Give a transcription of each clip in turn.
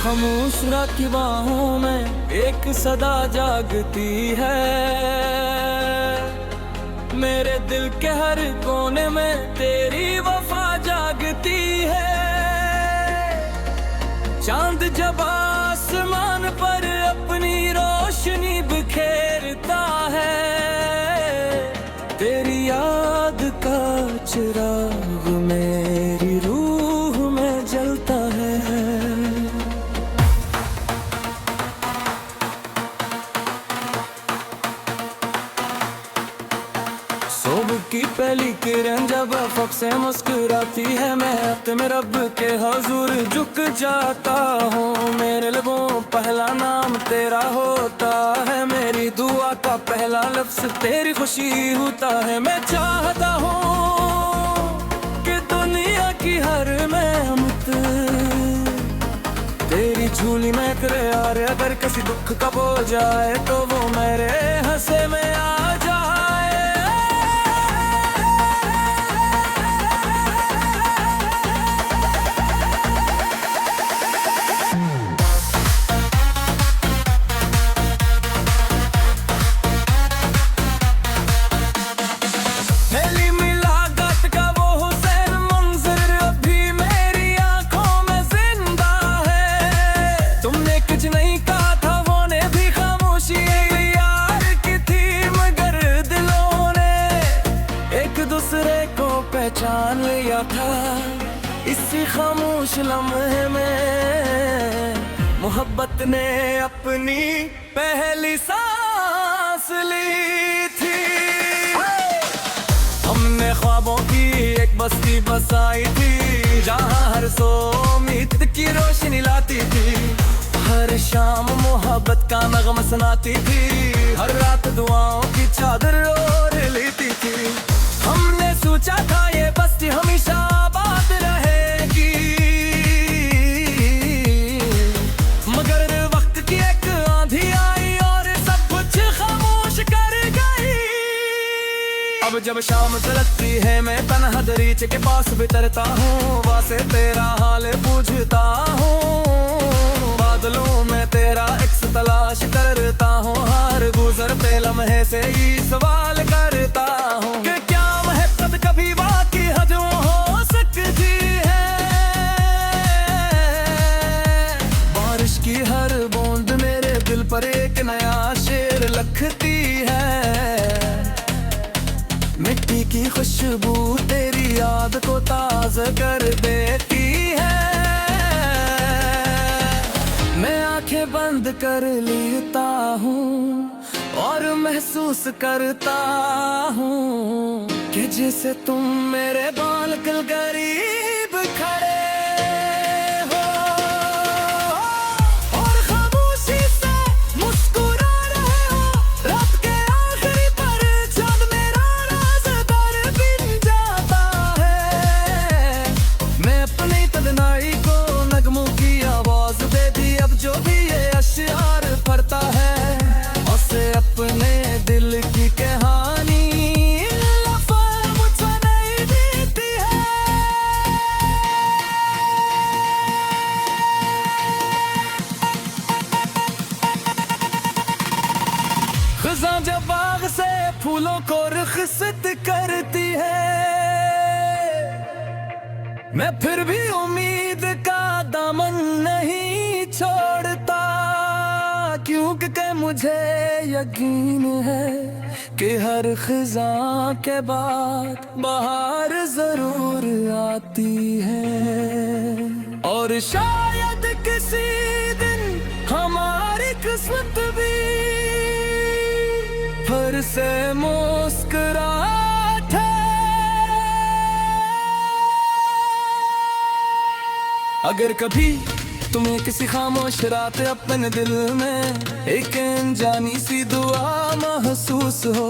खामोश रात की बाहों में एक सदा जागती है। मेरे दिल के हर कोने में तेरी वफा जागती है। चांद जब आसमान पर अपनी रोशनी बिखेरता है, तेरी याद का चिराग मेरी रूह में जलता है। सुबह की पहली किरण जब अफक से मुस्कुराती है, मैं अपने रब के हजूर झुक जाता हूँ। मेरे लबों पहला नाम तेरा होता है, मेरी दुआ का पहला लफ्ज तेरी खुशी होता है। मैं चाहता हूँ कि दुनिया की हर मेहमत तेरी झूली में करे यार। अगर किसी दुख का बोझ जाए तो वो मेरे हंसे में आ जाए। पहचान लिया था इसी खामोश लम्हे में, मोहब्बत ने अपनी पहली सांस ली थी। हमने ख्वाबों की एक बस्ती बसाई थी, जहाँ हर सो उम्मीद की रोशनी लाती थी। हर शाम मोहब्बत का नगमा सुनाती थी, हर रात दुआओं की चादर ओढ़ लेती थी। हमने सोचा था ये बस्ती हमेशा आबाद रहेगी, मगर वक्त की एक आंधी आई और सब कुछ खामोश कर गई। अब जब शाम चलती है मैं तन्हा दरीचे के पास बितरता हूँ, वासे तेरा हाल पूछता हूँ। बादलों में तेरा अक्स तलाश करता हूँ, हर गुजरते लम्हे से ही सवाल करता हूँ कि क्या मोहब्बत कभी वाकई हजों हो सकती है। बारिश की हर बूंद मेरे दिल पर एक नया शेर लिखती है। मिट्टी की खुशबू तेरी याद को ताज़ा कर देती है। मैं आंखें बंद कर लेता हूँ और महसूस करता हूँ कि जैसे तुम मेरे बालकल करीब खड़े हो और खामोशी से मुस्कुरा रहे हो। रात के आखिरी पर जब मेरा राज़दार बिन जाता है, मैं अपनी तन्हाई को नगमों की आवाज दे दी। अब जो भी ये अश्यार पढ़ता है उसे अपने दिल की कहानी मुझसे नहीं बीती है। ख़ज़ां जब बाग से फूलों को रुखसत करती है, मैं फिर भी उम्मीद का दामन नहीं छोड़ता, क्योंकि मुझे यकीन है कि हर ख़ज़ां के बाद बहार जरूर आती है। और शायद किसी दिन हमारी किस्मत भी फिर से मुस्कुराहट है। अगर कभी तुम्हें किसी खामोश रात अपने दिल में एक अनजानी सी दुआ महसूस हो,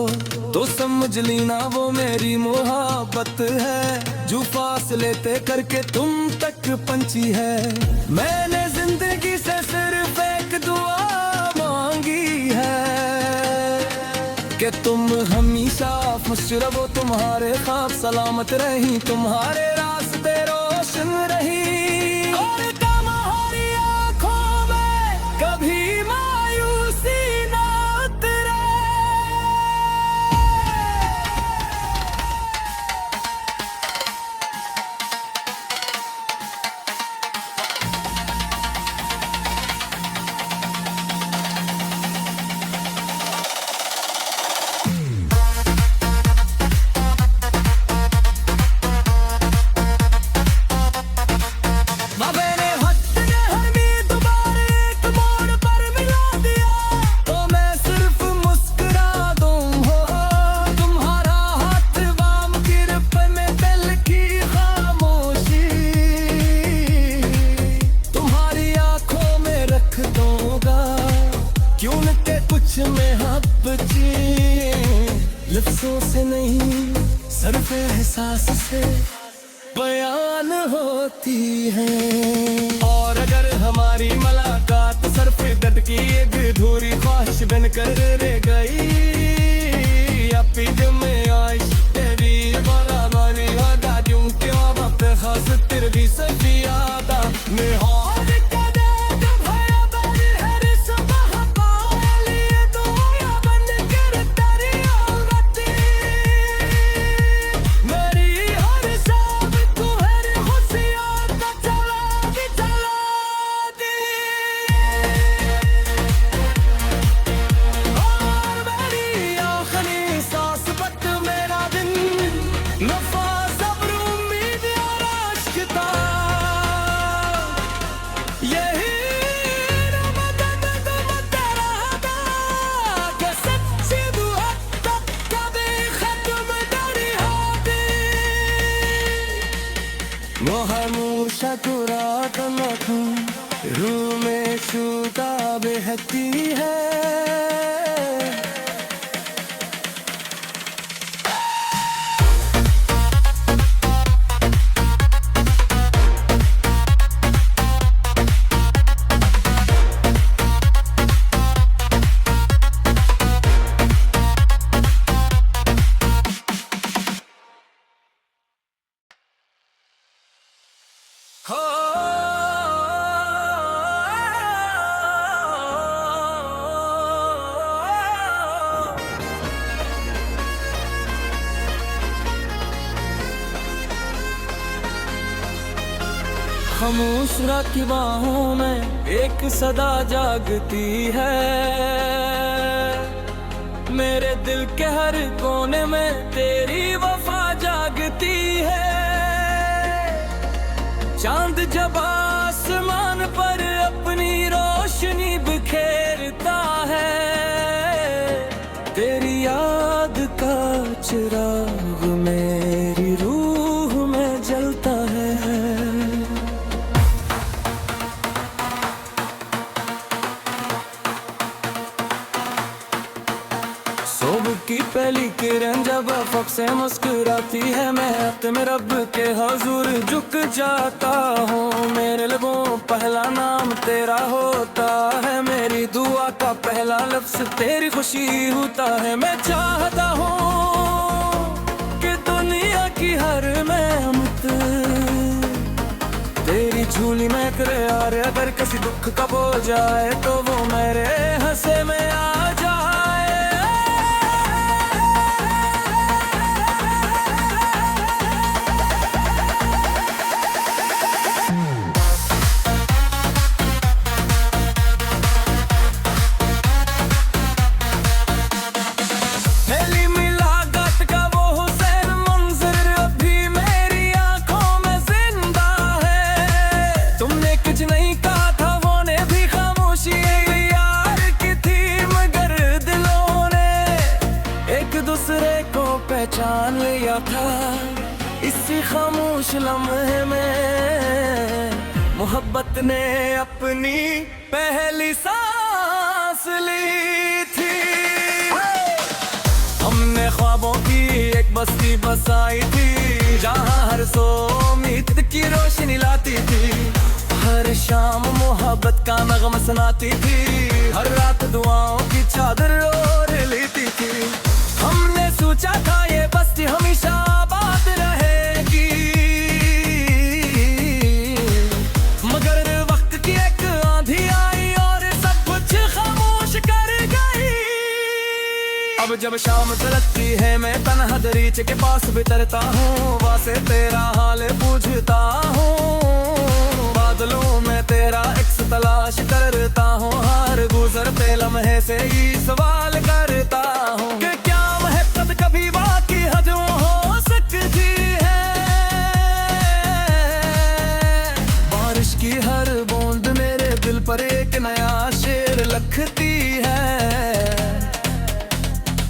तो समझ लेना वो मेरी मोहब्बत है, जो फासले तय करके तुम तक पंछी है। मैंने जिंदगी से सिर्फ एक दुआ मांगी है कि तुम हमेशा खुश रहो, तुम्हारे ख्वाब सलामत रही, तुम्हारे रास्ते रोशन रही। और तुम्हारी आँखों लफ्जों से नहीं सिर्फ एहसास से बयान होती है। और अगर हमारी मुलाकात सिर्फ दर्द की एक अधूरी ख्वाहिश बनकर रह गई, या पीठ में आइश तेरी बराबरी वादा क्यों क्यों वक्त खास तेरे भी सफियादा में हो। वो हमेशा कुरात मखूं रूह में शुदा बहती है। खामोश रात की बाहों में एक सदा जागती है। मेरे दिल के हर कोने में तेरी वफा जागती है। चांद जब आसमान पर अपनी रोशनी बिखेरता है, तेरी याद का चिराग मेरी रूह में जलता है। सुबह की पहली किरण जब अफ़क़ से मुस्कुराती है, मैं अपने रब के हजूर झुक जाता हूँ। मेरे लबों पहला नाम तेरा होता है, मेरी दुआ का पहला लफ्ज़ तेरी खुशी होता है। मैं चाहता हूँ कि दुनिया की हर नेमत तेरी झूली में करे यार। अगर किसी दुख का हो जाए तो वो मेरे हंसे में आ जाए। पहचान लिया था इसी खामोश लम्हे में, मोहब्बत ने अपनी पहली सांस ली थी। हमने ख्वाबों की एक बस्ती बसाई थी, जहाँ हर सो उम्मीद की रोशनी लाती थी। हर शाम मोहब्बत का नगमा सुनाती थी, हर रात दुआओं की चादर ओढ़ लेती थी। हमने सोचा था ये बस्ती हमेशा आबाद रहेगी, मगर वक्त की एक आंधी आई और सब कुछ खामोश कर गई। अब जब शाम ढलती है मैं तन्हा दरीचे के पास बितरता हूँ, वहाँ से तेरा हाल पूछता हूँ। बादलों में तेरा अक्स तलाश करता हूँ, हर गुजरते लम्हे से ही सवाल करता हूँ कि क्या मोहब्बत कभी बाकी हजों हो सकती है। बारिश की हर बूंद मेरे दिल पर एक नया शेर लिखती है।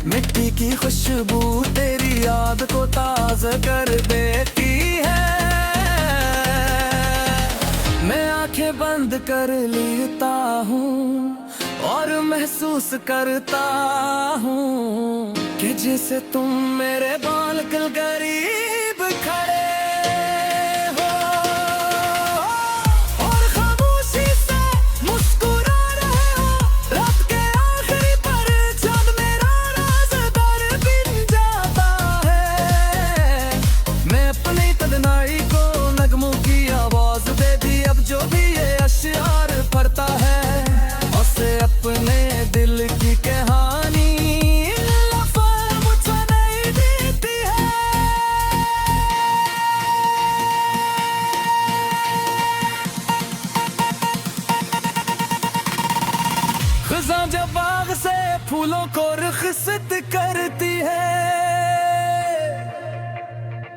मिट्टी की खुशबू तेरी याद को ताज़ा कर देती है। मैं आंखें बंद कर लेता हूँ और महसूस करता हूँ कि जिसे तुम मेरे बालकल करीब खड़े हो और खामोशी से मुस्कुरा रहे हो। रात के आखिरी पर जब मेरा राज़दार बिन जाता है, मैं अपनी तन्हाई को नगमों की आवाज दे दी। अब जो भी ये अशआर पढ़ता है उसे अपने दिल की कहानी ख़ज़ां जब बाग से फूलों को रुखसत करती है,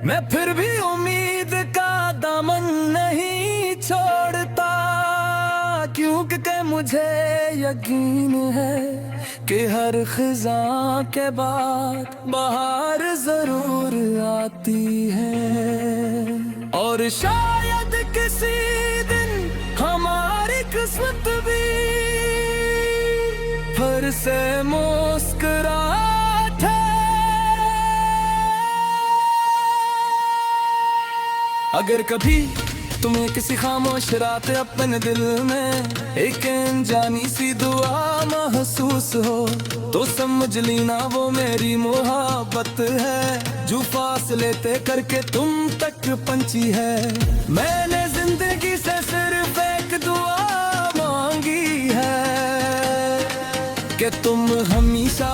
मैं फिर भी उम्मीद का दामन नहीं छोड़ता, क्योंकि मुझे यकीन है कि हर ख़ज़ां के बाद बहार जरूर आती है। और शायद किसी दिन हमारी किस्मत भी फिर से मुस्कुराहट है। अगर कभी तुम्हें किसी खामोश रात अपने दिल में एक अनजानी सी दुआ महसूस हो, तो समझ लेना वो मेरी मोहब्बत है, जो फासले तय करके तुम तक पहुंची है। मैंने जिंदगी से सिर्फ एक दुआ मांगी है कि तुम हमेशा